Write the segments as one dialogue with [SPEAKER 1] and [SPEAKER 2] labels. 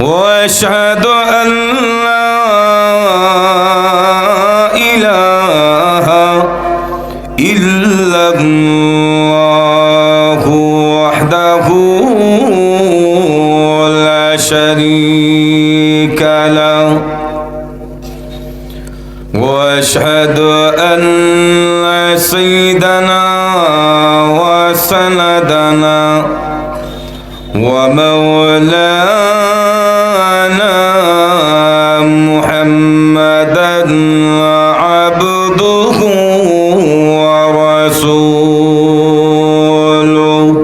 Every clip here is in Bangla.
[SPEAKER 1] وأشهد أن لا إله إلا الله وحده لا شريك له وأشهد أن سيدنا وسندنا ومولانا محمدا عبده ورسوله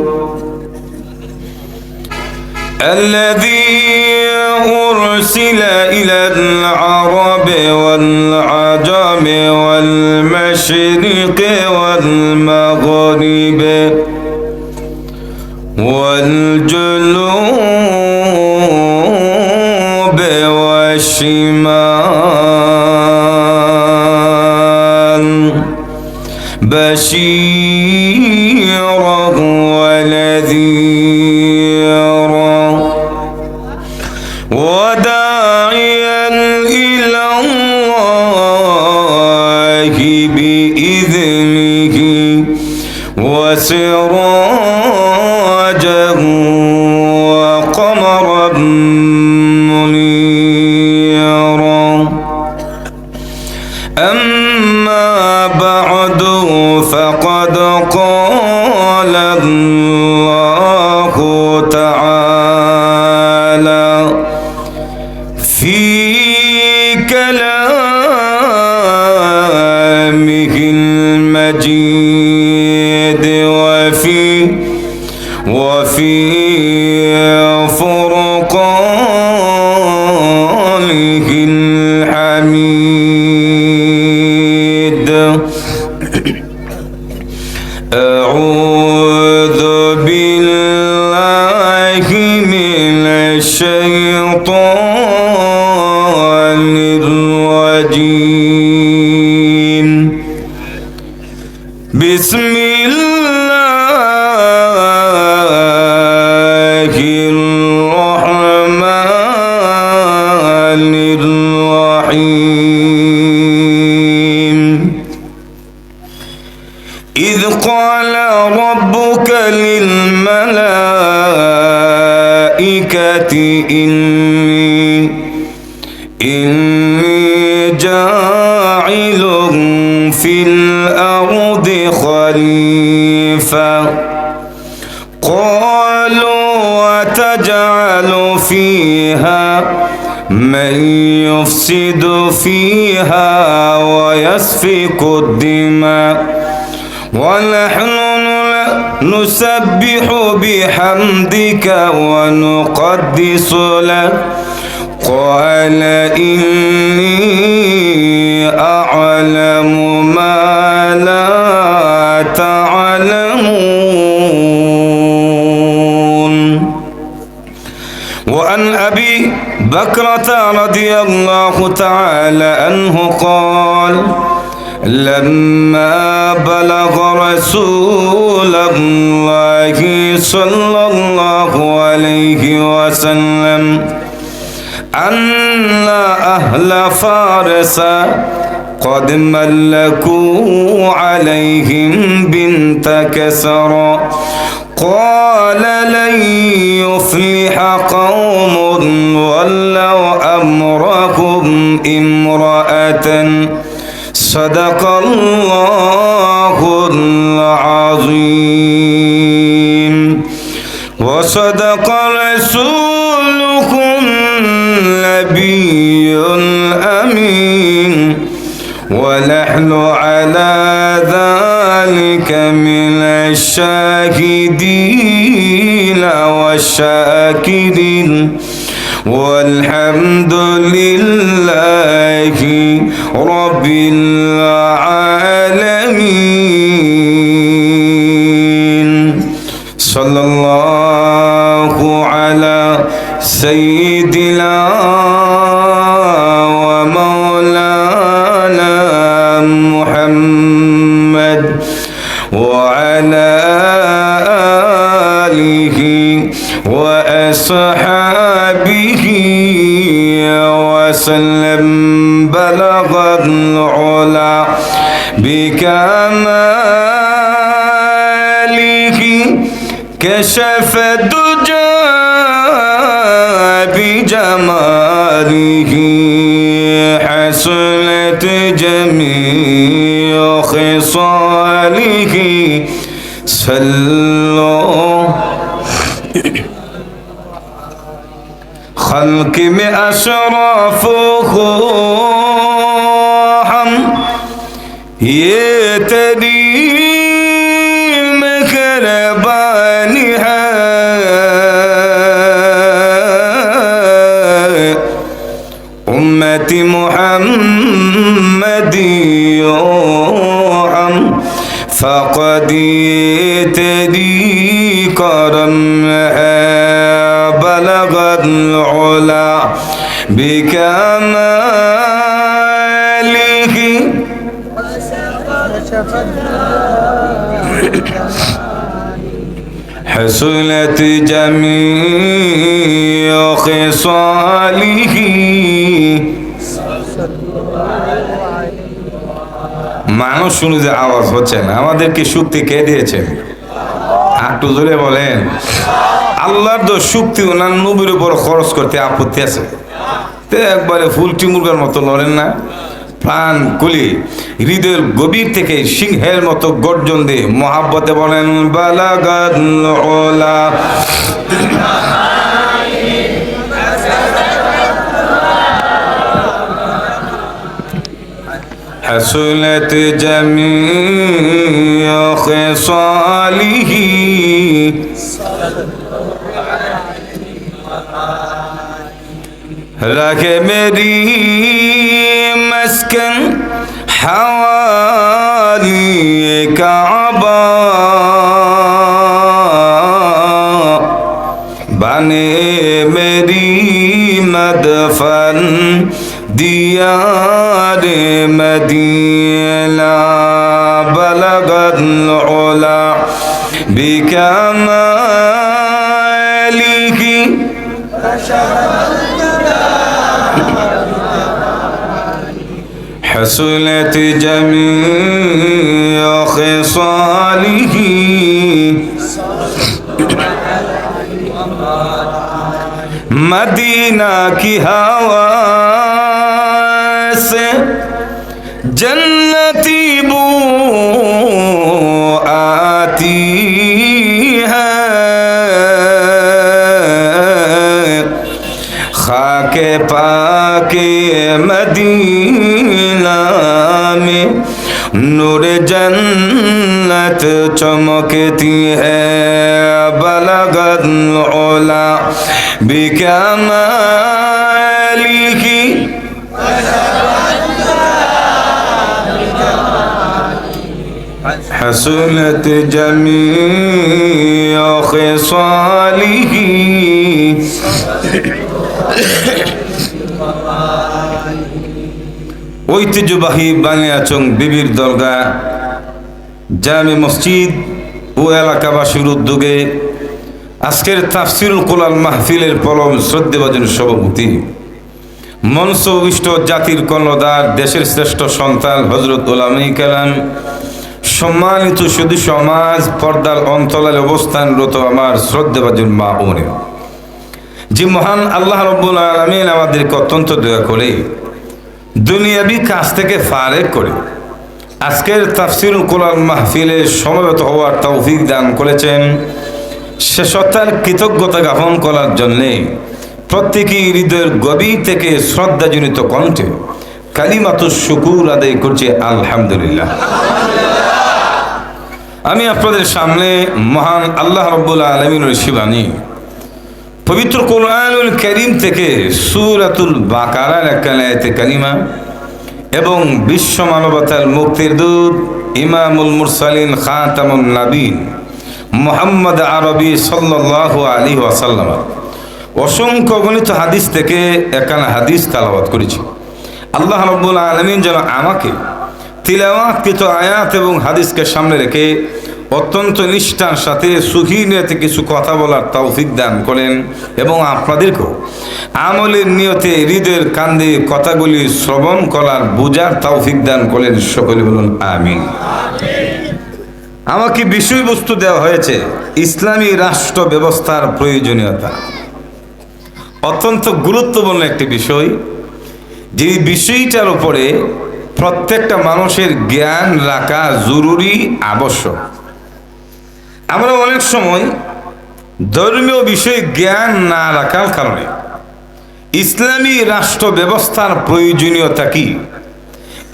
[SPEAKER 1] الذي أرسل إلى العرب والعجم والمشرق والمغرب والجنوب والشمال بشيرا ونذيرا وداعيا إلى الله بإذنه وسراجا وقمرا منيرا أما بعد فقد قال الله تعالى في كلامه المجيد وفي فرقانه الحميد أعوذ بالله من الشيطان الرجيم بسم الله الرحمن الرحيم إذ قال ربك للملائكة إني جاعل في الأرض خليفة قالوا وتجعل فيها من يفسد فيها ويسفك الدماء ونحن نسبح بحمدك ونقدس لك قال إني أعلم ما لا تعلمون. وعن أبي بكرة رضي الله تعالى عنه قال لما بلغ رسول الله صلى الله عليه وسلم أن أهل فارس قد ملكوا عليهم بنت كسرى قال لن يفلح قوم ولوا أمرهم امرأة صدق الله العظيم وصدق رسوله النبي الأمين ونحن على ذلك من الشاهدين والشاكرين والحمد لله رب العالمين. صلى الله على سيدنا ومولانا محمد وعلى آله وأصحابه وسلم بلغ العلا بكماله كشف الدجى بجماله حسنت جميع خصاله صلوا خلق में अशरफ हम ये तेरी मेहरबानी है उम्मती मुहम्मदी हम फ़क़द तेरी करम है बलगत उला बिकमालिही हसनत जमीअ खिसालिही মানুষ শুনে যে আওয়াজ হচ্ছে না, আমাদেরকে শক্তি কে দিয়েছেন? একটু জোরে বলেন। আল্লাহর তো শক্তি ওনার নবীর উপর খরচ করতে আপত্তি আছে? তো একবারে ফুলটি মুরগার মতো লড়েন না, প্রাণ কুলি হৃদয়ের গভীর থেকে সিংহের মতো গর্জন দিয়ে মহাব্বতে বলেন বালাগাত উলা حسنت جميع خصاله رکھ میری مسکن حوالی کعبہ بنے میری مدفن دیار مدینہ بلغت العلا بکمالہ حسنت جمیع خصالہ مدینہ کی ہوا سے جنتی بو آتی ہے خاک پاک مدینہ میں نور جنت چمکتی ہے بلغت العلا بکمالہ حسنت جمیع خصالہ ঐতিহ্যবাহী বানিয়াচং বিবির দরগা জামে মসজিদ ও এলাকাবাসীর উদ্যোগে আজকের তাফসিরুল কোরআন মাহফিলের পরম শ্রদ্ধেভাজন সভাপতি মঞ্চ অভিষ্ট জাতির কর্ণধার দেশের শ্রেষ্ঠ সন্তান হযরত উলামায়ে কেরাম সম্মানিত সুধী সমাজ পর্দার অন্তরালে অবস্থানরত আমার শ্রদ্ধেভাজন মা ও বোনেরা, যে মহান আল্লাহ রাব্বুল আলামিন আমাদেরকে অত্যন্ত দয়া করে দুনিয়াবি কাজ থেকে ফারেক করে আজকের তাফসিরুল কোরআন মাহফিলে সমবেত হওয়ার তৌফিক দান করেছেন, সে সত্তার কৃতজ্ঞতা জ্ঞাপন করার জন্যে প্রত্যেকেই হৃদয়ের গভীর থেকে শ্রদ্ধাজনিত কণ্ঠে কালিমাতুশ শুকুর আদায় করছে আলহামদুলিল্লাহ। আমি আপনাদের সামনে মহান আল্লাহ রাব্বুল আলামিনের শিবানী পবিত্র কোরআনুল কারীম থেকে সূরাতুল বাকারার একটা আয়াতে কারিমা এবং বিশ্ব মানবতার মুক্তির দূত ইমামুল মুরসালিন খাতামুন নবীন মুহাম্মদ আরবি সাল্লাল্লাহু আলাইহি ওয়াসাল্লাম অসংখ্য গণিত হাদিস থেকে একানা হাদিস তেলাওয়াত করেছি। আল্লাহ রাব্বুল আলামিন যেন আমাকে তিলাওয়াতকৃত আয়াত এবং হাদিসকে সামনে রেখে অত্যন্ত নিষ্ঠার সাথে সুখী নিয়তে কিছু কথা বলার তৌফিক দান করেন এবং আপনাদেরকেও আমলের নিয়তে হৃদয়ের কান্দে কথাগুলি শ্রবণ করার বুঝার তৌফিক দান করেন। সকলে বলুন আমিন। আমাকে বিষয়বস্তু দেওয়া হয়েছে ইসলামী রাষ্ট্র ব্যবস্থার প্রয়োজনীয়তা। অত্যন্ত গুরুত্বপূর্ণ একটি বিষয়, যে বিষয়টার উপরে প্রত্যেকটা মানুষের জ্ঞান রাখা জরুরি, আবশ্যক। আমরা অনেক সময় ধর্মীয় বিষয়ে জ্ঞান না রাখার কারণে ইসলামী রাষ্ট্র ব্যবস্থার প্রয়োজনীয়তা কি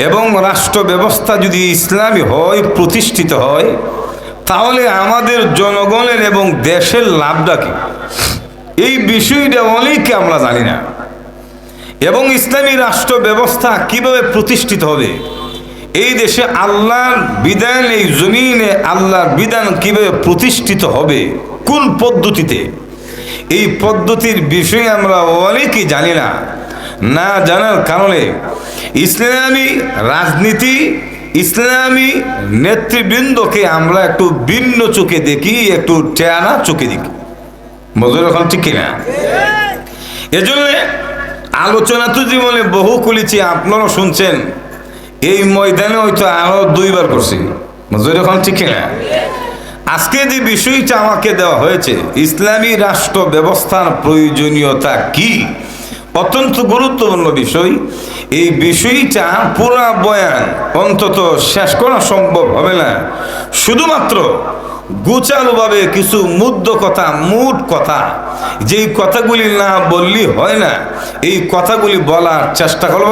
[SPEAKER 1] এবং রাষ্ট্র ব্যবস্থা যদি ইসলামী হয়, প্রতিষ্ঠিত হয়, তাহলে আমাদের জনগণের এবং দেশের লাভটা কি, এই বিষয়টা অনেকে আমরা জানি না। এবং ইসলামী রাষ্ট্র ব্যবস্থা কিভাবে প্রতিষ্ঠিত হবে, এই দেশে আল্লাহর বিধান, এই জমিনে আল্লাহর বিধান কিভাবে প্রতিষ্ঠিত হবে, কোন পদ্ধতিতে, এই পদ্ধতির বিষয়ে আমরা অনেকেই জানি না। না জানার কারণে ইসলামী রাজনীতি, ইসলামী নেতৃবৃন্দকে আমরা একটু ভিন্ন চোখে দেখি, একটু টেয়ারা চোখে দেখি। মজুর এখন ঠিক কিনা? এজন্য আলোচনা তো জীবনে বহু খুলেছি, আপনারাও শুনছেন। এই ময়দানে হয়তো আরো 2বার করছি। মজুর এখন ঠিক কিনা? আজকে যে বিষয়টা আমাকে দেওয়া হয়েছে, ইসলামী রাষ্ট্র ব্যবস্থার প্রয়োজনীয়তা কি, অত্যন্ত গুরুত্বপূর্ণ বিষয়। এই বিষয়টা পুরা বয়ান অন্তত শেষ করা সম্ভব হবে না। শুধুমাত্র গোছালোভাবে কিছু মুদ্র কথা, মোট কথা, যেই কথাগুলি না বললি হয় না, এই কথাগুলি বলার চেষ্টা করব,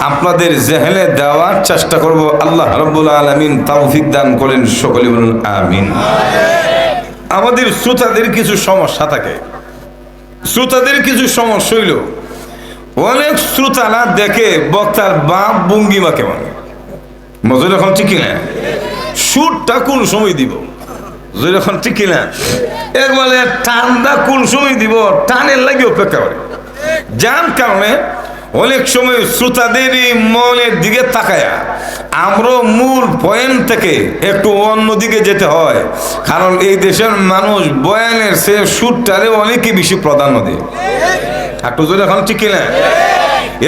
[SPEAKER 1] আপনাদের জেহেনে দেওয়ার চেষ্টা করব। আল্লাহ রাব্বুল আলামিন তৌফিক দান করেন। সকলে বলুন আমিন। আমাদের শ্রোতাদের কিছু সমস্যা থাকে, শ্রোতাদের কিছু সমস্যা হইল, অনেক শ্রোতারা দেখে বক্তার বাপ ভঙ্গিমা কেমন। মজুর এখন ঠিক কিনা? সুরটা কোন সময় দিব, যখন ঠিক কিনা? একবারে টানটা কোন সময় দিব, টানের লাগে অপেক্ষা করে। যার কারণে অনেক সময় শ্রোতাদের এই মনের দিকে তাকায়া আমরা মূল পয়েন্ট থেকে একটু অন্যদিকে যেতে হয়। কারণ এই দেশের মানুষ বয়ানের সে সুরটারে অনেকই বেশি প্রাধান্য দেয়। একটু জোরে এখন ঠিক কিনা?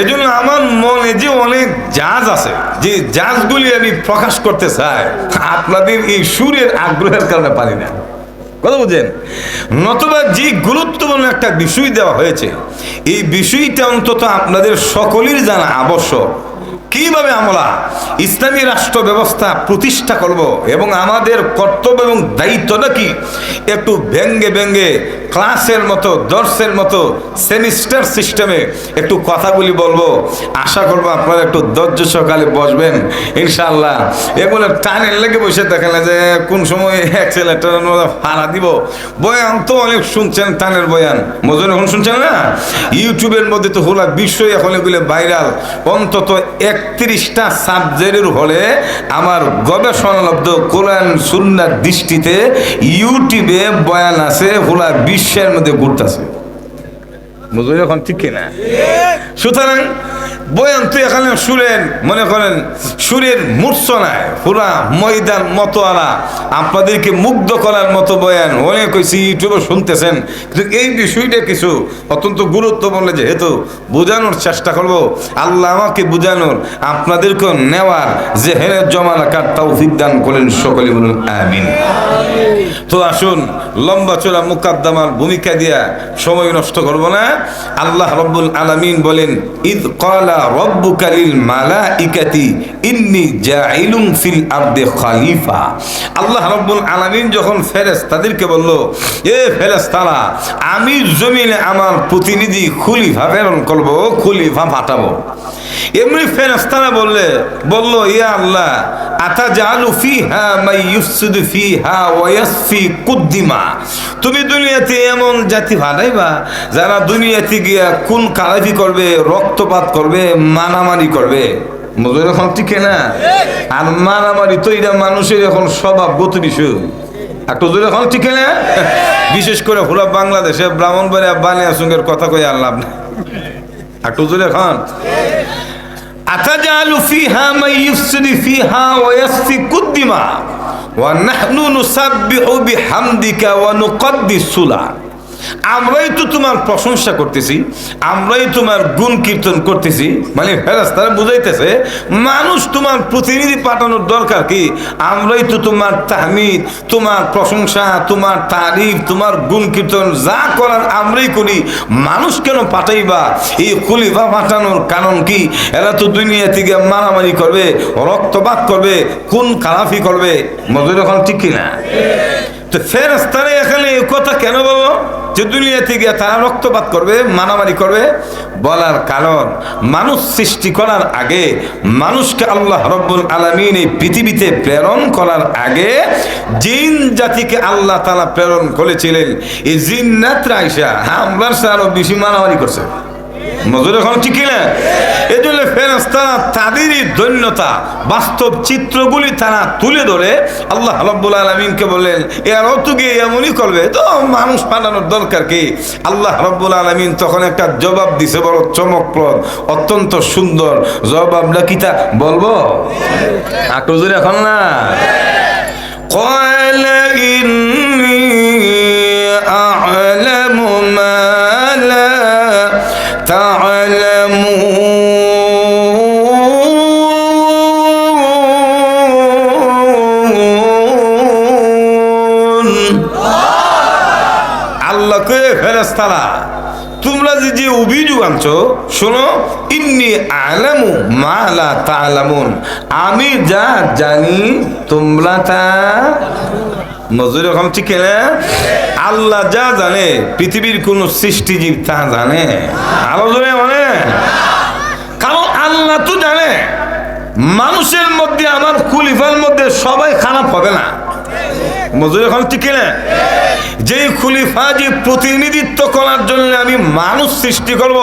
[SPEAKER 1] এজন্য আমার মনে যে অনেক জাজ আছে, যে জাজগুলি আমি প্রকাশ করতে চাই, আপনাদের এই সুরের আগ্রহের কারণে পারি না। কথা বুঝেন? নতুবা যে গুরুত্বপূর্ণ একটা বিষয় দেওয়া হয়েছে, এই বিষয়টা অন্তত আপনাদের সকলের জানা আবশ্যক। কিভাবে আমরা ইসলামী রাষ্ট্র ব্যবস্থা প্রতিষ্ঠা করব এবং আমাদের কর্তব্য এবং দায়িত্বটা কি, একটু ব্যঙ্গে ব্যঙ্গে ক্লাসের মতো, দর্শের মতো, সেমিস্টার সিস্টেমে একটু কথাগুলি বলবো। আশা করবো আপনারা একটু ধৈর্য সহকারে বসবেন ইনশাআল্লাহ। এগুলো টানের লেগে বসে দেখেন যে কোন সময় অ্যাক্সেলেটার ফাড়া দিব। বয়ান তো অনেক শুনছেন, টানের বয়ান মজুর এখন শুনছেন না? ইউটিউবের মধ্যে তো হলো বিষয় এখন এগুলো ভাইরাল। অন্তত 31টা সাবজেক্টের হলে আমার গবেষণালব্ধ কোরআন সুন্নাহর দৃষ্টিতে ইউটিউবে বয়ান আছে, হলো বিশ্বের মধ্যে ঘুরতেছে। বুঝলেন এখন ঠিক কিনা? সুতরাং বয়ান তো এখানে সুরের, মনে করেন সুরের মূর্ছনায় পুরা ময়দান মতোয়ালা আপনাদেরকে মুগ্ধ করার মতো বয়ান অনেক হয়েছে, ইউটিউবে শুনতেছেন। কিন্তু এই বিষয়টা কিছু অত্যন্ত গুরুত্বপূর্ণ, যেহেতু বোঝানোর চেষ্টা করব, আল্লাহ আমাকে বোঝানোর, আপনাদেরকে নেওয়ার, জেহেনে জমা রাখার তৌফিক দান করেন। সকলে বলুন আমিন। তো আসুন, লম্বা চোরা মুকাদ্দামার ভূমিকা দিয়া সময় নষ্ট করব না। আল্লাহ রাব্বুল আলামিন বলেন, ইদ ক্বালা রাব্বুকা লিল মালাইকাতি ইন্নী জাইলুন ফিল আরদি খলিফা। আল্লাহ রাব্বুল আলামিন যখন ফেরেশতাদেরকে বলল, এ ফেরেশতারা, আমি জমিনে আমার প্রতিনিধি খলিফা প্রেরণ করব, খলিফা পাঠাবো। এমনি ফেরেশতারা বলল, ইয়া আল্লাহ, আতাজালু ফিহা মান ইফসিদু ফিহা ওয়া ইয়াসফি কুদ্দিমা। তুমি দুনিয়াতে এমন জাতি পাঠাইবা যারা দুনিয়াতে গিয়া কোন কালাফি করবে, রক্তপাত করবে, মারামারি করবে। মজুর এখন ঠিক না? আর মারামারি তো এটা মানুষের এখন স্বভাবগত বিষয়। একটু জোরে এখন ঠিক না? বিশেষ করে পুরো বাংলাদেশে ব্রাহ্মণবাড়িয়া বানিয়াচঙ্গের কথা কই আর লাভ নাই। একটু জোরে এখন, আতাজালু ফিহা মান ইফসিদু ফিহা ওয়া ইয়াসফিকু দিমা। ওয়া নাহনু নুসাব্বিহু বিহামদিকা ওয়া নুকদ্দিসু লাক, আমরাই তো তোমার প্রশংসা করতেছি, আমরাই তোমার গুণ কীর্তন করতেছি। মানে ফেরেশতারা বুঝাইতেছে মানুষ তোমার প্রতিনিধি পাঠানোর দরকার কি, আমরাই তো তোমার তাহমিদ, তোমার প্রশংসা, তোমার তারিফ, তোমার গুণ কীর্তন যা করার আমরাই করি, মানুষ কেন পাঠাইবা? এই খলিফা পাঠানোর কারণ কি? এরা তো দুনিয়া থেকে মারামারি করবে, রক্তপাত করবে, খুন খারাপি করবে। মজুর এখন ঠিক কিনা? তো ফেরেশতারা এখানে এই কথা কেন বলবো যে দুনিয়া থেকে তারা রক্তপাত করবে, মারামারি করবে? বলার কারণ মানুষ সৃষ্টি করার আগে, মানুষকে আল্লাহ রব্বুল আলামিন এই পৃথিবীতে প্রেরণ করার আগে জিন জাতিকে আল্লাহ তাআলা প্রেরণ করেছিলেন। এই জিন্নাতরা আইসা আমরার সাথে আরো বেশি মারামারি করছে। মজুর এখন ঠিক না? এই জন্য ফেরেশতারা তাদেরই ধন্যতা বাস্তব চিত্রগুলি তারা তুলে ধরে আল্লাহ রাব্বুল আলামিনকে বললেন এরাও তো গিয়ে এমনই করবে, তো মানুষ পাঠানোর দরকার কি? আল্লাহ রাব্বুল আলামিন তখন একটা জবাব দিছে, বড় চমকপ্রদ, অত্যন্ত সুন্দর জবাবটা কি তা বলবো? আকজুর এখন না قال إني أعلم ما لا تعلمون। আল্লাহকে ফেরেশতারা তোমরা যে অভিযোগ আনছো, শোনো, ইন্নী আলামু মা লা তা'লামুন, আমি যা জানি তোমরা তা। নজরে এখন ঠিক না? আল্লাহ যা জানে পৃথিবীর কোন সৃষ্টিজীব তা জানে? আরো জোরে মানে, কারণ আল্লাহ তো জানে মানুষের মধ্যে, আমার খলিফার মধ্যে সবাই খারাপ হবে না। মজুর এখন ঠিক না? যে খলিফা যে প্রতিনিধিত্ব করার জন্য আমি মানুষ সৃষ্টি করব,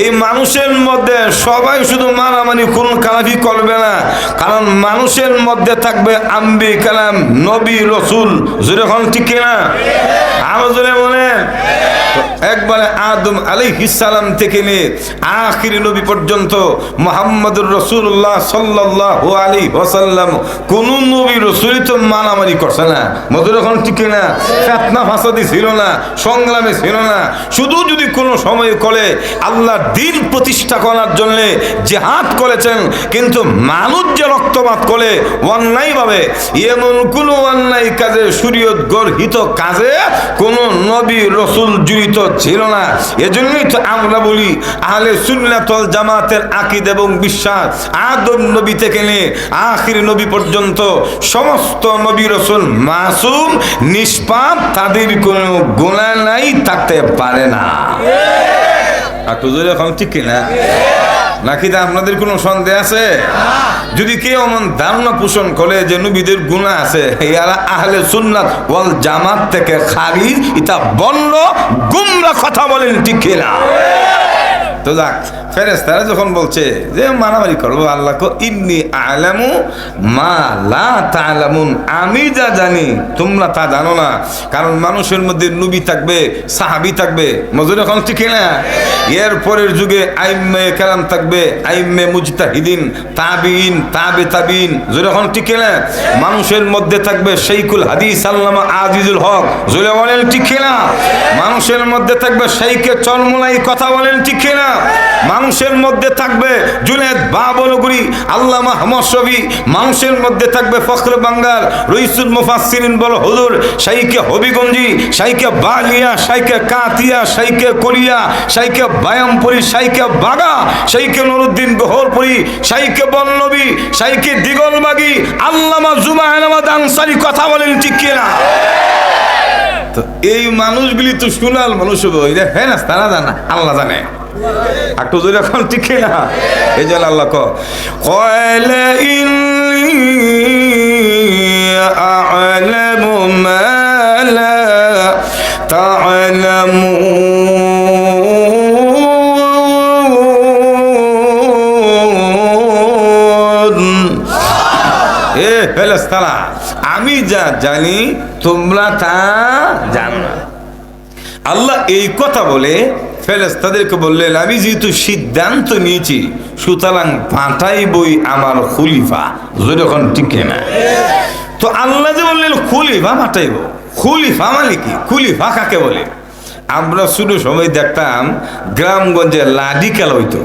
[SPEAKER 1] এই মানুষের মধ্যে সবাই শুধু মারামারি খুন খারাপি করবে না, কারণ মানুষের মধ্যে থাকবে আম্বি কালাম, নবী রসুল। যেরকম ঠিক না? আরো জোরে বলেন। একবারে আদম আলাইহিস সালাম থেকে নিয়ে আখির নবী পর্যন্ত মুহাম্মদুর রাসূলুল্লাহ সাল্লাল্লাহু আলাইহি ওয়াসাল্লাম কোন নবী রাসূলই তো মারামারি করছে না। মধুর এখন ঠিক না? ফিতনা ফাসাদি ছিল না, সংগ্রামে ছিল না। শুধু যদি কোনো সময় করে আল্লাহর দ্বীন প্রতিষ্ঠা করার জন্য জিহাদ করেছেন, কিন্তু মানুষ যে রক্তপাত করে অন্যায়ভাবে, এমন কোনো অন্যায় কাজে, শরীয়ত গর্হিত কাজে কোন নবী রাসূল জড়িত ছিল না। এজন্যই তো আমরা বলি আহলে সুন্নাত ওয়াল জামাতের আকীদা এবং বিশ্বাস আদম নবী থেকে নিয়ে আখির নবী পর্যন্ত সমস্ত নবী রাসূল মাসুম, নিষ্পাপ, তাদের কোনো গুনাহ নাই, থাকতে পারে না। এখন ঠিক কিনা? নাকি আপনাদের কোনো সন্দেহ আছে? যদি কেউ এমন ধারণা পোষণ করে যে নবীদের গুনাহ আছে, এরা আহলে সুন্নাত ওয়াল জামাত থেকে খারিজ, এটা বন্ধ গুমরা কথা বলেন, ঠিক কিনা? তো যাক, ফেরেশতারা যখন বলছে যে মারামারি করবো, আল্লাহ কো ইন্নী আলামু মা লা তা'লামুন, আমি যা জানি তোমরা তা জানো না। কারণ মানুষের মধ্যে নবী থাকবে, সাহাবী থাকবে, মজুর এখন ঠিক না? এর পরের যুগে আইম্মে কেরাম থাকবে, আইম্মে মুজতাহিদিন, তাবিঈন, তাবে তাবিঈন, যখন ঠিক না? মানুষের মধ্যে থাকবে শাইখুল হাদিস আল্লামা আজিজুল হক, জোরে বলেন ঠিক না? মানুষের মধ্যে থাকবে শাইখে চরমোলাই, কথা বলেন ঠিক না? মানুষের মধ্যে থাকবে জুনেদ বাবনগরী, আল্লামা আহমদ শফী, মানুষের মধ্যে থাকবে ফখরে বাঙ্গাল, রইসুল মুফাসসিরিন বল হুজুর, শাইখে হবিগঞ্জি, শাইখে বালিয়া, শাইখে কাতিয়া, শাইখে কলিয়া, শাইখে বায়ামপুরি, শাইখে বাগা, শাইখে নুরুদ্দিন গহরপুরি, শাইখে বল্লভী, শাইখে দিগলবাগি, আল্লামা জুবায়ের আহমদ আনসারী, কথা বলেন ঠিক কিনা? তো এই মানুষগুলি তো শুনাল মানুষ হবে, হ্যাঁ না, তারা জানা, আল্লাহ জানে। একটু জোরে এখন ঠিক না? এই যে আল্লাহ কয়লা ইন্নী আ'লামু মা লা তা'লামুন। এ ফেরেশতারা, আমি যা জানি তোমরা তা জানো না। আল্লাহ এই কথা বলে ফেরেশতাদেরকে বললেন, আমি যেহেতু সিদ্ধান্ত নিয়েছি, সুতরাং পাঠাইবই আমার খলিফা। যখন ঠিক না? তো আল্লাহ যে বললেন খলিফা পাঠাইব, খলিফা মানে কি, খলিফা কাকে বলে? আমরা শুরু সময় দেখতাম গ্রামগঞ্জে লাঠি খেলা হইতো।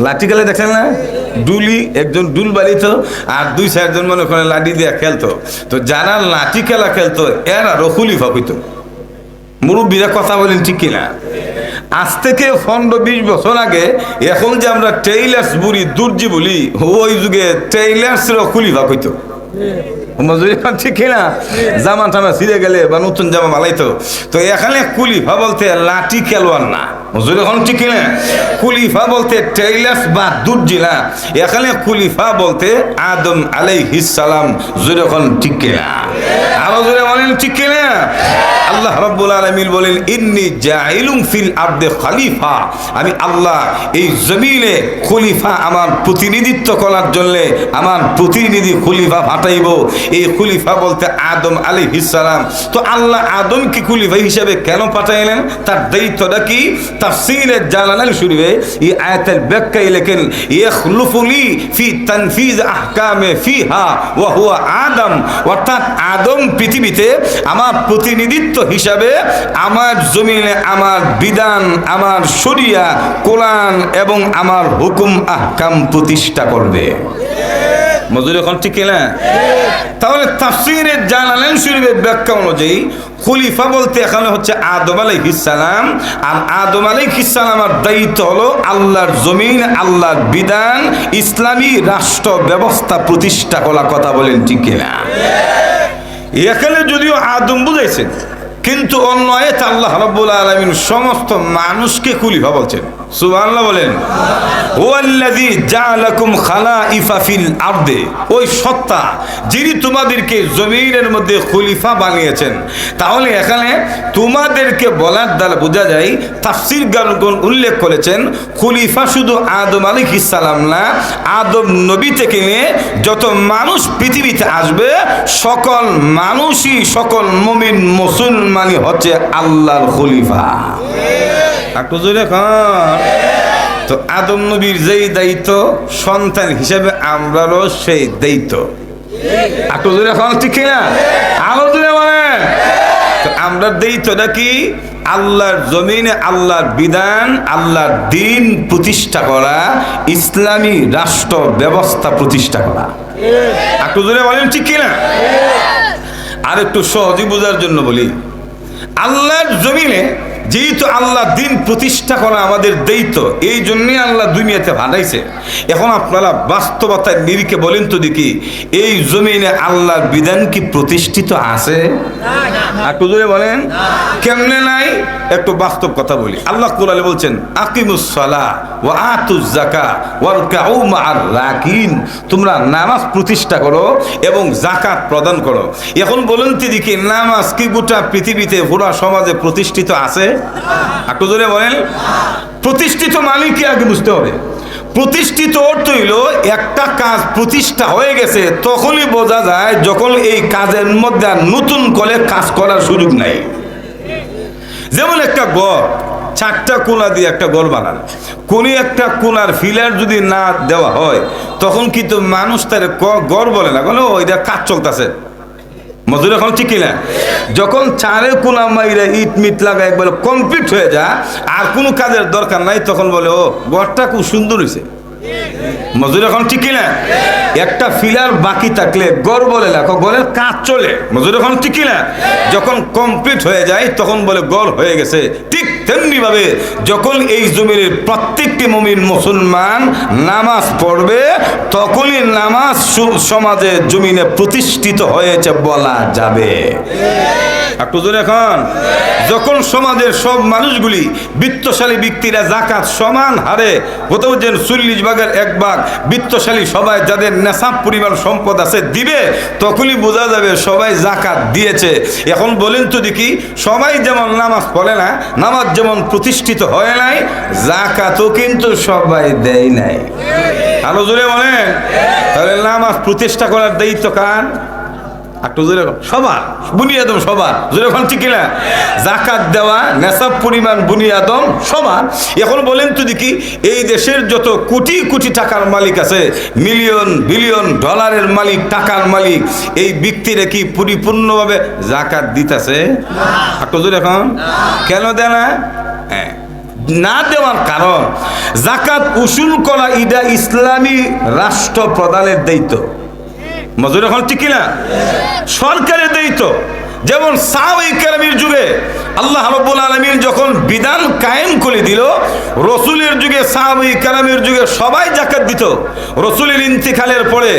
[SPEAKER 1] লাঠি খেলা দেখেন না? ডুলি, একজন ডুল বাড়িত আর 2-4 জন মনে করে লাঠি দিয়ে খেলতো। তো যারা লাঠি খেলা খেলতো এরারও খলিফা হইতো। মুরব্বীরা কথা বলেন ঠিক কিনা? আজ থেকে 15-20 বছর আগে এখন যে আমরা টেইলার্স বুড়ি দর্জি বলি, ওই যুগে টেইলার্সেরও খলিফা হইতো। ঠিক কিনা? জামা টামা ছিঁড়ে গেলে বা নতুন জামা বালাইতো। তো এখানে খলিফা বলতে লাঠি খেলোয়ার না, হুজুর এখন ঠিক কিনা? খলিফা বলতে টেইলার্স বা দর্জি না, এখানে খলিফা বলতে আদম আলাইহিস সালাম। হুজুর এখন ঠিক কিনা? আরো জোরে বলেন ঠিক কিনা? আল্লাহ রাব্বুল আলামিন বলেন ইন্নী জাইলুম ফিল আরদি খলিফা, আমি আল্লাহ এই জমিনে খলিফা, আমার প্রতিনিধিত্ব করার জন্য আমার প্রতিনিধি খলিফা পাঠাইব। এই খলিফা বলতে আদম আলাইহিস সালাম। তো আল্লাহ আদমকে খলিফা হিসেবে কেন পাঠাইলেন, তার দায়িত্বটা কি? তাফসীরে জালালাইন শরীফে এই আয়াতের ব্যাখ্যায় লেখেন ইয়াখলুফুলি ফি তানফিজ আহকামে ফিহা ওয়া হুয়া আদম, অর্থাৎ আদম পৃথিবীতে আমার প্রতিনিধিত্ব হিসাবে আমার জমিনে আমার বিধান, আমার শরিয়া, কোরআন এবং আমার হুকুম আহকাম প্রতিষ্ঠা করবে। মজুর এখন ঠিক না? তাহলে তাফসীরে জালালাইন শরীফের ব্যাখ্যা অনুযায়ী খলিফা বলতে এখানে হচ্ছে আদম আলাইহিস সালাম। আর আদম আলাইহিস সালামের দায়িত্ব হলো আল্লাহর জমিন, আল্লাহর বিধান, ইসলামী রাষ্ট্র ব্যবস্থা প্রতিষ্ঠা করা। কথা বলেন ঠিক কিনা? এখানে যদিও আদম বুঝাইছেন, কিন্তু অন্য আয়াতে আল্লাহ রাব্বুল আলামিন সমস্ত মানুষকে খলিফা বলছেন। সুবহানাল্লাহ বলেন। হুয়াল্লাযী জাআলাকুম খালাইফা ফিল আরদি, ওই সত্তা যিনি তোমাদেরকে জমিনের মধ্যে খলিফা বানিয়েছেন। তাহলে এখানে তোমাদেরকে বলার দ্বারা বোঝা যায়, তাফসীরগারগণ উল্লেখ করেছেন খলিফা শুধু আদম আলাইহিস সালাম না, আদম নবী থেকে নিয়ে যত মানুষ পৃথিবীতে আসবে সকল মানুষই, সকল মুমিন মুসলমানই হচ্ছে আল্লাহর খলিফা। একটু জোরে খান। তো আদম নবীর যেই দায়িত্ব, সন্তান হিসেবে আমরারও সেই দায়িত্ব। একটু জোরে খান ঠিক না? আরো জোরে বলেন। তো আমরা দায়িত্বটা কি? আল্লাহর জমিনে আল্লাহর বিধান, আল্লাহর দ্বীন প্রতিষ্ঠা করা, ইসলামী রাষ্ট্র ব্যবস্থা প্রতিষ্ঠা করা। একটু জোরে বলেন ঠিক কিনা? আর একটু সহজে বোঝার জন্য বলি, আল্লাহর জমিনে যেহেতু আল্লাহ দিন প্রতিষ্ঠা করা আমাদের দায়িত্ব, এই জন্যই আল্লাহ দুনিয়াতে পাঠাইছে। এখন আপনারা বাস্তবতার নিরিখে বলেন তো দেখি, এই জমিনে আল্লাহর বিধান কি প্রতিষ্ঠিত আছে? একটু জোরে বলেন। কেমনে নাই? একটু বাস্তব কথা বলি। আল্লাহ কোরআনে বলছেন আকিমুস সালাহ ওয়া আতুজ যাকাত ওয়ারকাউ মা'আর রাকিন, তোমরা নামাজ প্রতিষ্ঠা করো এবং যাকাত প্রদান করো। এখন বলেন তো দেখি, নামাজ কি গোটা পৃথিবীতে, পুরা সমাজে প্রতিষ্ঠিত আছে? একটু জোরে বলেন। প্রতিষ্ঠিত মানে কি আগে বুঝতে হবে। প্রতিষ্ঠিত অর্থ হইল একটা কাজ প্রতিষ্ঠা হয়ে গেছে, তখনই বোঝা যায় যখন এই কাজের মধ্যে আর নতুন করে কাজ করার সুযোগ নাই। যেমন একটা ঘর, 4টা কোণা দিয়ে একটা ঘর বানান, কোন একটা কোণার ফিলার যদি না দেওয়া হয় তখন কিন্তু মানুষ তার ঘর বলে না, বলে ওইটা কাজ চলতেছে। মজুর এখন ঠিক কিনা? যখন 4 কোণা মাইরা ইট মিট লাগা একবার কমপ্লিট হয়ে যায় আর কোনো কাজের দরকার নাই, তখন বলে ও ঘরটা খুব সুন্দর হয়েছে। মজুর এখন ঠিক কিনা? একটা ফিলার বাকি থাকলে ঘর বলে না, ঘরের কাজ চলে। মজুর এখন ঠিক কিনা? যখন কমপ্লিট হয়ে যায় তখন বলে ঘর হয়ে গেছে। ঠিক তেমনি ভাবে যখন এই জমির প্রত্যেকটি মুমিন মুসলমান নামাজ পড়বে, তখনই নামাজ সমাজে জমিনে প্রতিষ্ঠিত হয়েছে বলা যাবে। একটু জোরে এখন। যখন সমাজের সব মানুষগুলি, বিত্তশালী ব্যক্তিরা যাকাত সমান হারে, কোথাও যেন 40 ভাগের 1 ভাগ বিত্তশালী সবাই যাদের নেশাব পরিমাণ সম্পদ আছে দিবে, তখনই বোঝা যাবে সবাই যাকাত দিয়েছে। এখন বলেন তো দেখি, সবাই যেমন নামাজ পড়ে না, নামাজ যেমন প্রতিষ্ঠিত হয় নাই, যাকাতও কিন্তু সবাই দেয় নাই। আলো জোরে বলেন। তাহলে নামাজ প্রতিষ্ঠা করার দায়িত্ব কার? একটু জোরে সবার বুনিয়াদম সবার জোরে এখন ঠিক না? যাকাত দেওয়া নেশাব পরিমাণ বুনিয়াদম সবার। এখন বলেন তো দেখি, এই দেশের যত কোটি কোটি টাকার মালিক আছে, মিলিয়ন বিলিয়ন ডলারের মালিক, টাকার মালিক, এই ব্যক্তিরা কি পরিপূর্ণভাবে যাকাত দিতেছে? একটু জোরে এখন কেন দেয় না? না দেওয়ার কারণ যাকাত উসুল করা ইডা ইসলামী রাষ্ট্র প্রধানের দায়িত্ব। মজুর এখন ঠিক কিনা? সরকারের দায়িত্ব। যেমন সাহাবায়ে কেরামের যুগে আল্লাহ রাব্বুল আলামিন যখন বিধান কায়েম করে দিল, রসুলের যুগে সাহাবায়ে কেরামের যুগে সবাই যাকাত দিত। রসুলের ইন্তিকালের পরে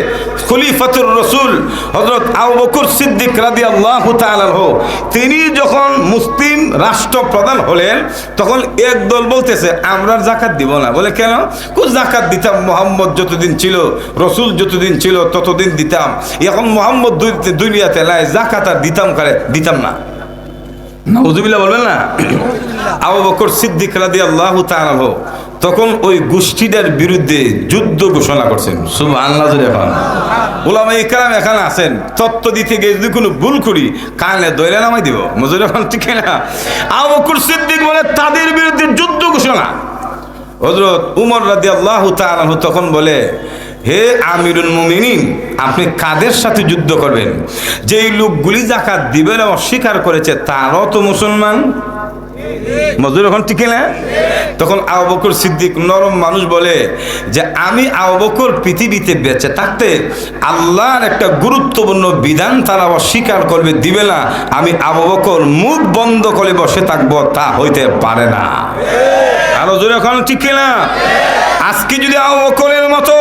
[SPEAKER 1] খলিফাতুর রসুল হযরত আবু বকর সিদ্দিক রাদিয়াল্লাহু তাআলা আনহু তিনি যখন মুসলিম রাষ্ট্র প্রধান হলেন, তখন একদল বলতেছে আমরা যাকাত দিব না। বলে কেন? যাকাত দিতাম মুহাম্মদ যতদিন ছিল, রসুল যতদিন ছিল ততদিন দিতাম, এখন মুহাম্মদ দুনিয়াতে নাই, যাকাত আর দিতাম না। নাউযুবিল্লাহ বলবেন না? আবু বকর সিদ্দিক রাদিয়াল্লাহু তাআলা আনহু তখন ওই গোষ্ঠীটার বিরুদ্ধে যুদ্ধ ঘোষণা করছেন। সুবহানাল্লাহ। এখন উলামায়ে কেরাম এখানে আছেন, তত্ত্ব দিতে গিয়ে যদি কোনো ভুল করি কানে দইলে নামাই দিব। মজুর এখন ঠিক না? আবু বকর সিদ্দিক বলে তাদের বিরুদ্ধে যুদ্ধ ঘোষণা। হযরত উমর রাদিয়াল্লাহু তাআলা আনহু তখন বলে, হে আমিরুল মুমিনিন, আপনি কাদের সাথে যুদ্ধ করবেন? যেই লোকগুলি যাকাত দিবে না অস্বীকার করেছে তারাও তো মুসলমান। মজুর এখন ঠিক না? তখন আবু বকর সিদ্দিক নরম মানুষ বলে যে আমি আবু বকর পৃথিবীতে বেঁচে থাকতে আল্লাহর একটা গুরুত্বপূর্ণ বিধান তারা অস্বীকার করবে, দিবে না, আমি আবু বকর মুখ বন্ধ করে বসে থাকবো, তা হইতে পারে না। আরো জোরে এখন ঠিক না? আজকে যদি আবু বকরের মতো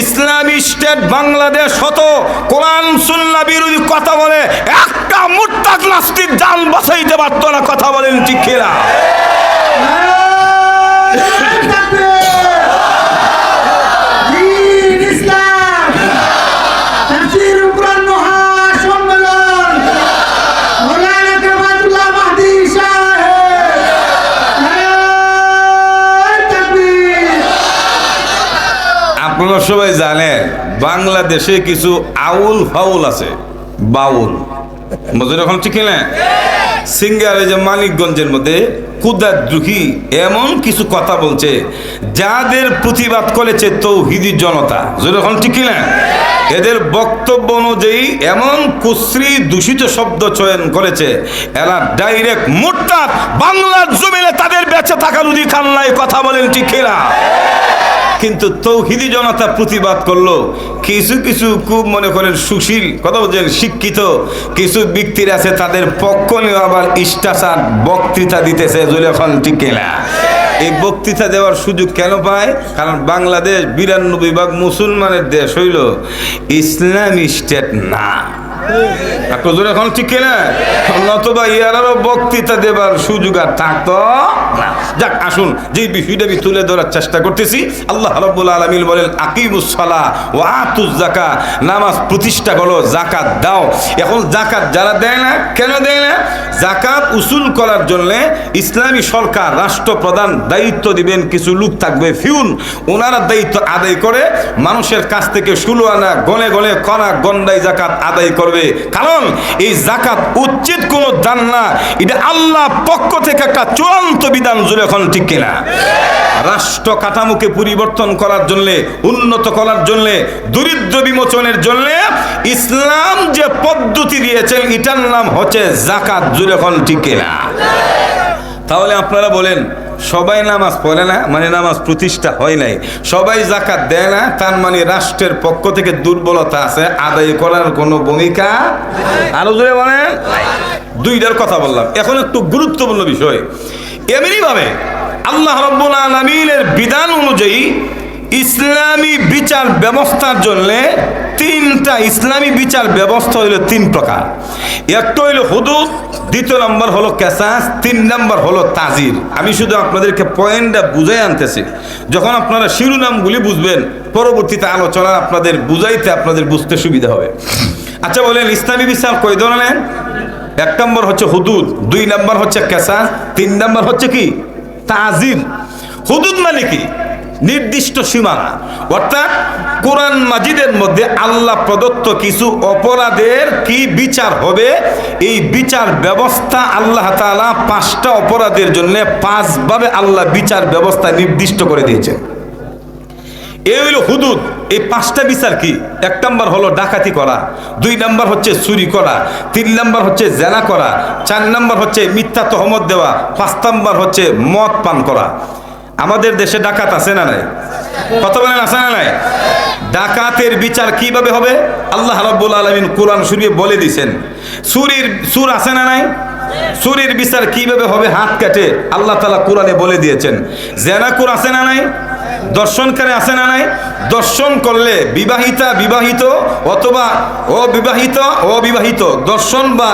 [SPEAKER 1] ইসলামী স্টেট বাংলাদেশ হতো, কোরআন সুন্নাহ বিরোধী কথা বলে একটা মুরতাদ নাস্তিক জান বাঁচাইতে পারত না। কথা বলেন ঠিক কিনা? আপনারা সবাই জানেন বাংলাদেশে কিছু আউল ফাউল আছে, বাউল। মজুর এখন ঠিক না? সিঙ্গারে যে মানিকগঞ্জের মধ্যে কুদাদ্রোহী এমন কিছু কথা বলছে যাদের প্রতিবাদ করেছে তৌহিদি জনতা। যখন ঠিক না? এদের বক্তব্য অনুযায়ী এমন কুশ্রী দূষিত শব্দ চয়ন করেছে, এরা ডাইরেক্ট মুরতাদ। বাংলার জমিনে তাদের বেঁচে থাকার অধিকার নাই। কথা বলেন ঠিক না? কিন্তু তৌহিদি জনতা প্রতিবাদ করলো। কিছু কিছু খুব মনে করেন সুশীল, কথা বলছেন, শিক্ষিত কিছু ব্যক্তির আছে, তাদের পক্ষ নিয়ে আবার ইস্টাচার বক্তৃতা দিতেছে। এখন ঠিক না? এই বক্তৃতা দেওয়ার সুযোগ কেন পায়? কারণ বাংলাদেশ 92% মুসলমানের দেশ হইল, ইসলামী স্টেট না। এখন ঠিক না? নতুবা ইয়ারারও বক্তৃতা দেবার সুযোগ আর থাকতো না। যাক, আসুন যে বিষয়টা আমি তুলে ধরার চেষ্টা করতেছি। আল্লাহ রাব্বুল আলামিন বলেন আকিমুস সালাহ ওয়া আতুজ যাকাত, নামাজ প্রতিষ্ঠা করো, যাকাত দাও। এখন যাকাত যারা দেয় না, কেন দেয় না? যাকাত উসুল করার জন্য ইসলামী সরকার রাষ্ট্রপ্রধান দায়িত্ব দিবেন, কিছু লোক থাকবে ফিউন, ওনারা দায়িত্ব আদায় করে মানুষের কাছ থেকে 16 আনা গনে গনে করা গন্ডাই যাকাত আদায় করবে। কারণ এই যাকাত উচিত কোন দান না, এটা আল্লাহ পক্ষ থেকে একটা চূড়ান্ত বিধান। জুড়ে এখন ঠিক কিনা? রাষ্ট্র কাঠামোকে পরিবর্তন করার জন্য, উন্নত করার জন্য, দরিদ্র বিমোচনের জন্য ইসলাম যে পদ্ধতি দিয়েছেন এটার নাম হচ্ছে যাকাত। জুড়ে এখন ঠিক কিনা? তাহলে আপনারা বলেন সবাই নামাজ পড়ে না মানে নামাজ প্রতিষ্ঠা হয় নাই, সবাই যাকাত দেয় না তার মানে রাষ্ট্রের পক্ষ থেকে দুর্বলতা আছে, আদায় করার কোনো ভূমিকা। আরো জোরে বলেন। দুইটার কথা বললাম। এখন একটু গুরুত্বপূর্ণ বিষয়, এমনি ভাবে আল্লাহ রাব্বুল আলামিনের বিধান অনুযায়ী ইসলামী বিচার ব্যবস্থার জন্য তিনটা ইসলামী বিচার ব্যবস্থা হইল 3 প্রকার। একটা হইল হুদুদ, দ্বিতীয় নম্বর হলো কেসাস, 3 নম্বর হলো তাজির। আমি শুধু আপনাদেরকে পয়েন্টটা বুঝাই আনতেছি, যখন আপনারা শিরোনামগুলি বুঝবেন পরবর্তীতে আলোচনা আপনাদের বুঝাইতে আপনাদের বুঝতে সুবিধা হবে। আচ্ছা বলেন ইসলামী বিচার কয় ধরনের? 1 নম্বর হচ্ছে হুদুদ, 2 নম্বর হচ্ছে কেসাস, 3 নম্বর হচ্ছে কি? তাজির। হুদুদ মানে কি? নির্দিষ্ট সীমানা, অর্থাৎ কোরআন মাজিদের মধ্যে আল্লাহ প্রদত্ত কিছু অপরাধের কি বিচার হবে, এই বিচার ব্যবস্থা আল্লাহ তাআলা 5টা অপরাধের জন্য 5 ভাবে আল্লাহ বিচার ব্যবস্থা নির্দিষ্ট করে দিয়েছেন। এই হইল হুদুদ। এই 5টা বিচার কি? 1 নাম্বার হলো ডাকাতি করা, 2 নাম্বার হচ্ছে চুরি করা, 3 নাম্বার হচ্ছে জেনা করা, 4 নাম্বার হচ্ছে মিথ্যা তহমত দেওয়া, 5 নাম্বার হচ্ছে মদ পান করা। আমাদের দেশে ডাকাত আছে না নাই? কথা বলেন, আছে না নাই? ডাকাতের বিচার কিভাবে হবে? আল্লাহ রাব্বুল আলামিন কোরআন শরীফে বলে দিয়েছেন। সুর আছে না নাই? চুরির বিচার কিভাবে হবে? হাত কেটে আল্লাহ তাআলা কোরআনে বলে দিয়েছেন। জেনাকুর আছে না নাই? দর্শনকারী আছে না নাই? দর্শন করলে বিবাহিতা বিবাহিত অথবা অবিবাহিত দর্শন বা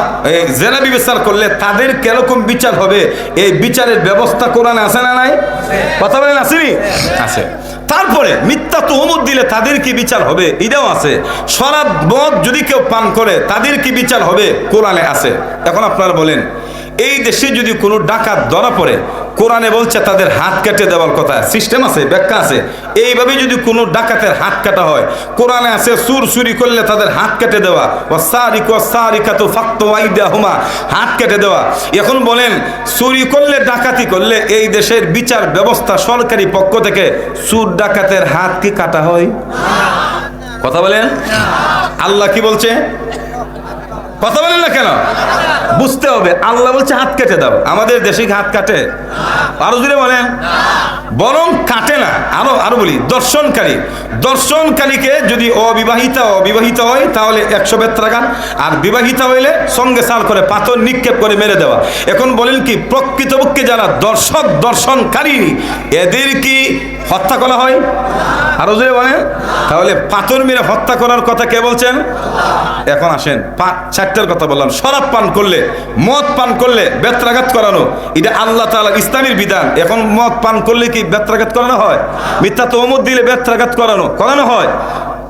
[SPEAKER 1] জেনা বিচার করলে তাদের কিরকম বিচার হবে, এই বিচারের ব্যবস্থা কোরআনে আছে না নাই? কথা বলেন, আসেনি? আছে। তারপরে মিথ্যা তুহমত দিলে তাদের কি বিচার হবে, এটাও আছে। শরাব মদ যদি কেউ পান করে তাদের কি বিচার হবে, কোরআনে আছে। এখন আপনারা বলেন, এই দেশে যদি কোনো ডাকাত ধরা পড়ে, কোরআনে বলছে তাদের হাত কেটে দেওয়ার কথা, সিস্টেম আছে, ব্যাখ্যা আছে। এইভাবে যদি কোনো ডাকাতের হাত কাটা হয়, কোরআনে আছে চুরি করলে তাদের হাত কেটে দেওয়া, ওয়াসারিকু ওয়াসারিকাতু ফাকতু আইদিয়াহুমা, হাত কেটে দেওয়া। এখন বলেন, চুরি করলে ডাকাতি করলে এই দেশের বিচার ব্যবস্থা সরকারি পক্ষ থেকে চোর ডাকাতের হাত কি কাটা হয়? কথা বলেন, আল্লাহ কি বলছে? কথা বলেন না কেন? বুঝতে হবে, আল্লাহ বলছে হাত কেটে দাও। আমাদের দেশে হাত কাটে? আরো জোরে বলেন। বরং কাটে না, আরো বলি, দর্শনকারীকে যদি অবিবাহিত হয় তাহলে 100 বেত্রাঘাত, আর বিবাহিতা হইলে সঙ্গে সাল করে পাথর নিক্ষেপ করে মেরে দেওয়া। এখন বলেন কি প্রকৃতপক্ষে যারা দর্শনকারী এদের কি হত্যা করা হয়? আরো জোরে বলেন। তাহলে পাথর মেরে হত্যা করার কথা কে বলছেন? এখন আসেন, 4টার কথা বললাম। শরাব পান করলে, মদ পান করলে বেত্রাঘাত করানো, এটা আল্লাহ তাআলা ইসলামের বিধান। এখন মদ পান করলে কি বেত্রাঘাত করানো হয়? মিথ্যা তহমত দিলে বেত্রাঘাত করানো হয়।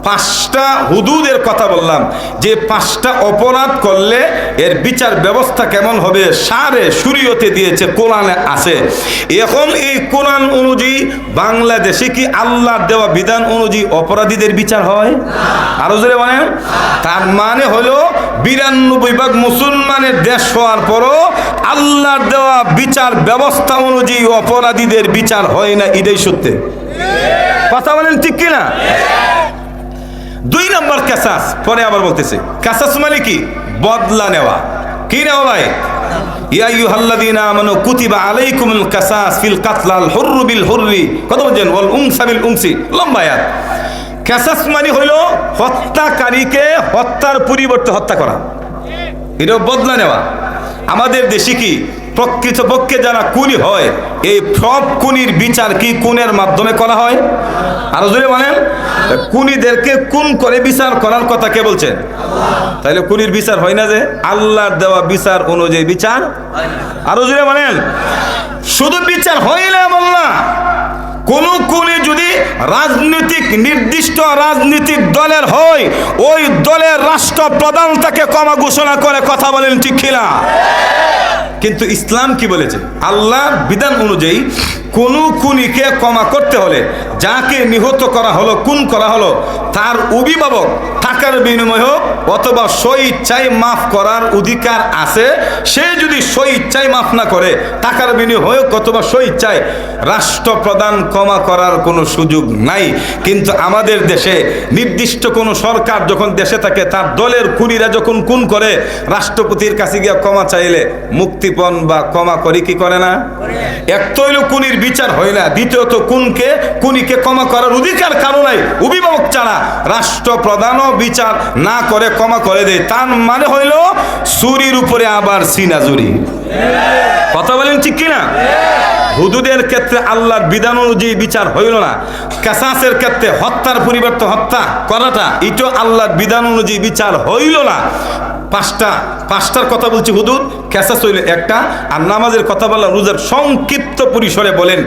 [SPEAKER 1] 5টা হুদুদের কথা বললাম, যে 5টা অপরাধ করলে এর বিচার ব্যবস্থা কেমন হবে, সারে শরীয়তে দিয়েছে, কোরআনে আছে। এখন এই কোরআন অনুযায়ী বাংলাদেশে কি আল্লাহর দেওয়া বিধান অনুযায়ী অপরাধীদের বিচার হয়? আরো জোরে বলেন। তার মানে হলো 92 ভাগ মুসলমানের দেশ হওয়ার পরও আল্লাহর দেওয়া বিচার ব্যবস্থা অনুযায়ী অপরাধীদের বিচার হয় না, এটাই সত্য। কথা বলেন ঠিক কিনা? 2 নম্বর কাসাস, পরে আবার বলতেছে কাসাস মানে কি? বদলা নেওয়া। কি নেওয়া ভাই? ইয়া আইয়ুহাল্লাযীনা আমানু কুতিবা আলাইকুমুল কাসাস ফিল কাতলাল হুররু বিল হুররি, কত বলেন? ওয়াল উনসা বিল উনসি, লম্বা আয়াত। কাসাস মানে হলো হত্যাকারীকে হত্যার পরিবর্তে হত্যা করা, এটা বদলা নেওয়া। আমাদের দেশে কি প্রকৃতপক্ষে যারা খুনি হয়, এই সব খুনির বিচার কি খুনের মাধ্যমে করা হয়? আরো জোরে বলেন। খুনিদেরকে খুন করে বিচার করার কথা কে বলছেন? তাহলে খুনির বিচার হয় না, যে আল্লাহর দেওয়া বিচার অনুযায়ী বিচার। আরো জোরে বলেন। শুধু বিচার হয় না এমন না, কোন খুনি যদি নির্দিষ্ট রাজনৈতিক দলের হয়, ওই দলের রাষ্ট্রপ্রধান তাকে ক্ষমা ঘোষণা করে। কথা বলেন ঠিক কিনা? কিন্তু ইসলাম কি বলেছে? আল্লাহর বিধান অনুযায়ী কোন খুনিকে ক্ষমা করতে হলে, যাকে নিহত করা হলো, খুন করা হলো, তার অভিভাবক টাকার বিনিময় হোক অথবা স্বইচ্ছায় মাফ করার অধিকার আছে। সে যদি স্বইচ্ছায় মাফ না করে, টাকার বিনিময় হোক অথবা স্বইচ্ছায়, রাষ্ট্রপ্রধান ক্ষমা করার কোনো সুযোগ নাই। কিন্তু আমাদের দেশে নির্দিষ্ট কোনো সরকার যখন দেশে থাকে, তার দলের খুনিরা যখন খুন করে, রাষ্ট্রপতির কাছে গিয়ে ক্ষমা চাইলে মুক্তিপণ বা ক্ষমা করে কি করে না? এক তো হইল খুনির বিচার হয় না, দ্বিতীয়ত খুনিকে ক্ষমা করার অধিকার কারো নাই, অভিভাবক ছাড়া। রাষ্ট্রপ্রধানও বিচার না করে ক্ষমা করে দেয়। তার মানে হইল চুরির উপরে আবার সিনাজুরি। কথা বলেন ঠিক কিনা? হুদুদের ক্ষেত্রে আল্লাহর বিধান অনুযায়ী বিচার হইল না। কাসাসের ক্ষেত্রে হত্যার পরিবর্তে হত্যা করাটা, এটা আল্লাহর বিধান অনুযায়ী বিচার হইল না। পাঁচটার কথা বলছি হুদুদ, কেসাস হইল একটা, আর নামাজের কথা বললাম রোজার। সংক্ষিপ্ত পরিসরে বলেন,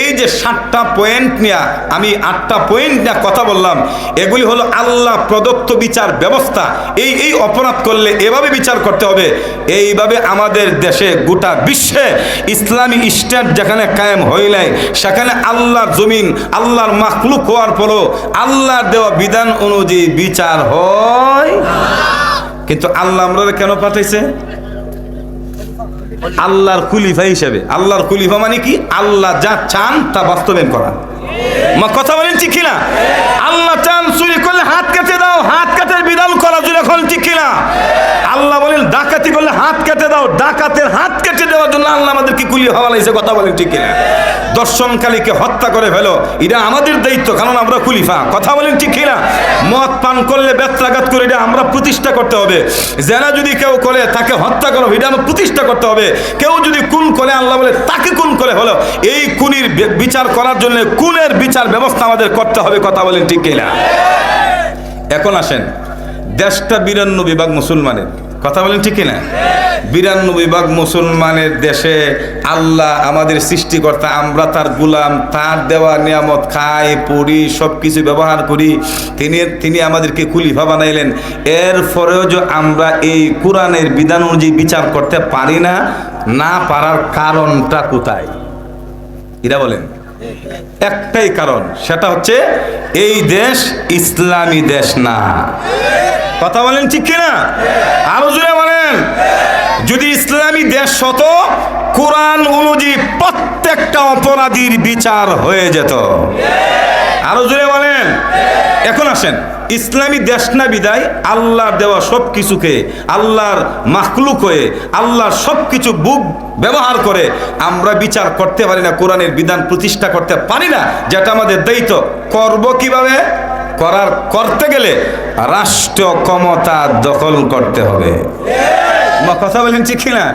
[SPEAKER 1] এই যে 7টা পয়েন্ট নিয়ে আমি 8টা পয়েন্ট নিয়ে কথা বললাম, এগুলি হলো আল্লাহ প্রদত্ত বিচার ব্যবস্থা। এই অপরাধ করলে এভাবে বিচার করতে হবে। এইভাবে আমাদের দেশে গোটা বিশ্বে ইসলামী স্টেট যেখানে কায়েম হই নাই, সেখানে আল্লাহর জমিন, আল্লাহর মাখলুক হওয়ার পরও আল্লাহর দেওয়া বিধান অনুযায়ী বিচার হয়। কিন্তু আল্লাহ আমরা কেন পাঠাইছে? আল্লাহর খলিফা হিসেবে। আল্লাহর খলিফা মানে কি? আল্লাহ যা চান তা বাস্তবায়ন করা। কথা বলেন ঠিক কিনা? আল্লাহ চান চুরি করলে হাত কেটে দাও, হাত কাটার বিধান করা, জুড়ে এখন ঠিক কিনা? আল্লাহ বলেন ডাকাতি করলে হাত কেটে দাও, ডাকাতের হাত কেটে দেওয়ার জন্য আল্লাহ আমাদেরকে কুলি হওয়া লাগছে। কথা বলেন ঠিক কিনা? দর্শনকারীকে হত্যা করে ফেলো, এটা আমাদের দায়িত্ব, কারণ আমরা খলিফা। কথা বলেন ঠিক কিনা? মদ পান করলে বেত্রাঘাত করে, এটা আমরা প্রতিষ্ঠা করতে হবে। জেনা যদি কেউ করে তাকে হত্যা করো, এটা আমরা প্রতিষ্ঠা করতে হবে। কেউ যদি খুন করে, আল্লাহ বলে তাকে খুন করে হলো। এই খুনির বিচার করার জন্য খুনের বিচার ব্যবস্থা আমাদের করতে হবে। কথা বলেন ঠিক কিনা? এখন আসেন, দেশটা 52 বিভাগ মুসলমানের। কথা বলেন ঠিক কিনা? 52 বিভাগ মুসলমানের দেশে আল্লাহ আমাদের সৃষ্টিকর্তা, আমরা তার গোলাম, তার দেওয়া নিয়ামত খাই, পড়ি, সব কিছু ব্যবহার করি। তিনি আমাদেরকে খলিফা বানাইলেন। এরপরেও যে আমরা এই কোরআনের বিধান অনুযায়ী বিচার করতে পারি না, না পারার কারণটা কোথায়? এরা বলেন একটাই কারণ, সেটা হচ্ছে এই দেশ ইসলামী দেশ না। কথা বলেন ঠিক কিনা? আরো জোরে বলেন। যদি ইসলামী দেশ হতো, কোরআন অনুযায়ী প্রত্যেকটা অপরাধীর বিচার হয়ে যেত। আরো জোরে বলেন। এখন আসেন, ইসলামী দেশ না বিদায় আল্লাহর দেওয়া সব কিছুকে, আল্লাহর মাখলুক হয়ে আল্লাহর সব কিছু বুক ব্যবহার করে আমরা বিচার করতে পারি না, কোরআনের বিধান প্রতিষ্ঠা করতে পারি না, যেটা আমাদের দায়িত্ব। করব কিভাবে? করতে গেলে রাষ্ট্র ক্ষমতা দখল করতে হবে। কথা বলেন ঠিক কিনা?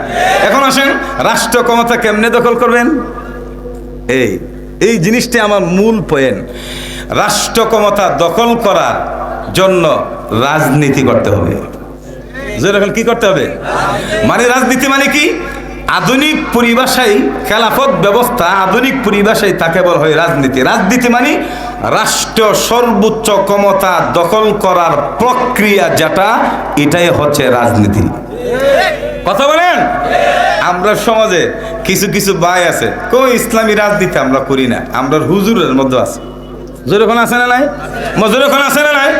[SPEAKER 1] এখন আসেন, রাষ্ট্র ক্ষমতা কেমনে দখল করবেন? এই জিনিসটা আমার মূল পয়েন্ট। রাষ্ট্র ক্ষমতা দখল করার জন্য রাজনীতি করতে হবে। কি করতে হবে? মানে রাজনীতি মানে কি? আধুনিক পরিভাষায় খেলাফত ব্যবস্থা, আধুনিক পরিভাষায় তাকে বলা হয় রাজনীতি। রাজনীতি মানে রাষ্ট্র সর্বোচ্চ ক্ষমতা দখল করার প্রক্রিয়া, যেটা এটাই হচ্ছে রাজনীতি। কথা বলেন। আমরা সমাজে কিছু কিছু ভাই আছে, কই ইসলামী রাজনীতি আমরা করি না, আমরা হুজুরের মধ্যে আছে। জোরেখন আছে না নাই? মজুরেখন আছে না নাই?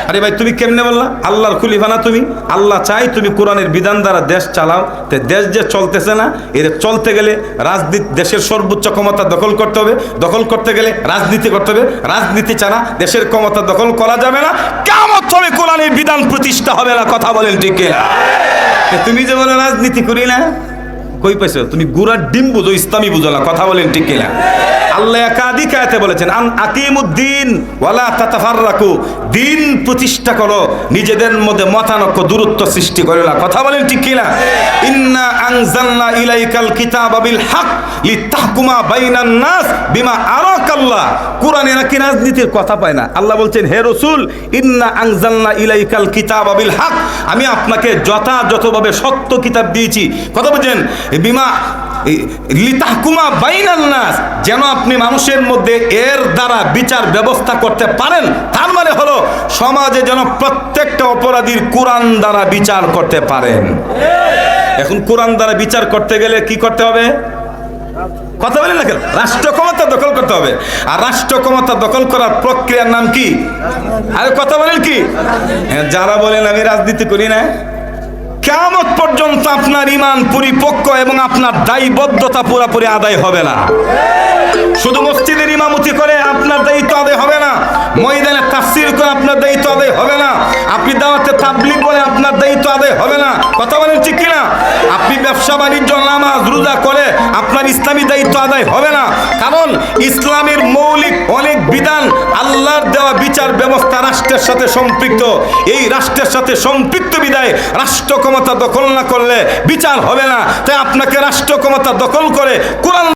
[SPEAKER 1] আরে ভাই, তুমি কেমনে বললা? আল্লাহর খলিফা না তুমি? আল্লাহ চাই তুমি কোরআনের বিধান দ্বারা দেশ চালাও। তো দেশ যে চলতেছে না, এর চলতে গেলে রাজনীতি, দেশের সর্বোচ্চ ক্ষমতা দখল করতে হবে। দখল করতে গেলে রাজনীতি করতে হবে। রাজনীতি ছাড়া দেশের ক্ষমতা দখল করা যাবে না। কিয়ামত হবে, কোরআনের বিধান প্রতিষ্ঠা হবে না। কথা বলেন ঠিক কিনা? তুমি যে বলো রাজনীতি করি না, কই পাইছো? তুমি গুড়ার ডিম বুঝো, ইসলামী বুঝো না। কথা বলেন ঠিক কিনা? আল্লাহ একাধিক আয়াতে বলেছেন, আকিমুদ্দিন ওয়ালা তাতাফাররাকু, দিন প্রতিষ্ঠা করো, নিজেদের মধ্যে মতানৈক্য দূরত্ব সৃষ্টি করো না। কথা বলেন ঠিক কিনা? ইন্না আনজালনা ইলাইকাল কিতাবা বিল হক লিতাহকুমা বাইনান নাস বিমা আরাকাল্লাহ। কোরআনে নাকি রাজনীতির কথা পায় না। আল্লাহ বলছেন, হে রাসূল, ইন্না আনজালনা ইলাইকাল কিতাবা বিল হক, আমি আপনাকে যথাযথভাবে সত্য কিতাব দিয়েছি। কথা বলছেন বিমা লিতাহকুমা বাইনান নাস, যেন আপনি মানুষের মধ্যে এর দ্বারা বিচার ব্যবস্থা করতে পারেন। তার মানে হলো সমাজে যেন প্রত্যেকটা অপরাধীর কোরআন দ্বারা বিচার করতে পারেন। এখন কোরআন দ্বারা বিচার করতে গেলে কি করতে হবে? কথা বলেন না কেন? রাষ্ট্র ক্ষমতা দখল করতে হবে। আর রাষ্ট্র ক্ষমতা দখল করার প্রক্রিয়ার নাম কি? আরে কথা বলেন কি? যারা বলেন আমি রাজনীতি করি না, কিয়ামত পর্যন্ত আপনার ঈমান পরিপক্ক এবং আপনার দায়বদ্ধতা পুরোপুরি আদায় হবে না। শুধু মসজিদের ইমামতি করে আপনার দায়িত্ব আদায় হবে না। ময়দানে তাফসীর করে আপনার দায়িত্ব আদায় হবে না। আপনি দাওয়াতে তাবলীগ বলে আপনার দায়িত্ব আদায় হবে না। কথা বলেন ঠিক কিনা? আপনি ব্যবসা বাণিজ্য, নামাজ রোজা করে আপনার ইসলামী দায়িত্ব আদায় হবে না। কারণ ইসলামের মৌলিক অনেক বিধান, আল্লাহর দেওয়া বিচার ব্যবস্থা রাষ্ট্রের সাথে সম্পৃক্ত। এই রাষ্ট্রের সাথে সম্পৃক্ত বিধায় রাষ্ট্র ক্ষমতা দখল না করলে বিচার হবে না। তাই আপনাকে রাষ্ট্র ক্ষমতা দখল করে কোরআন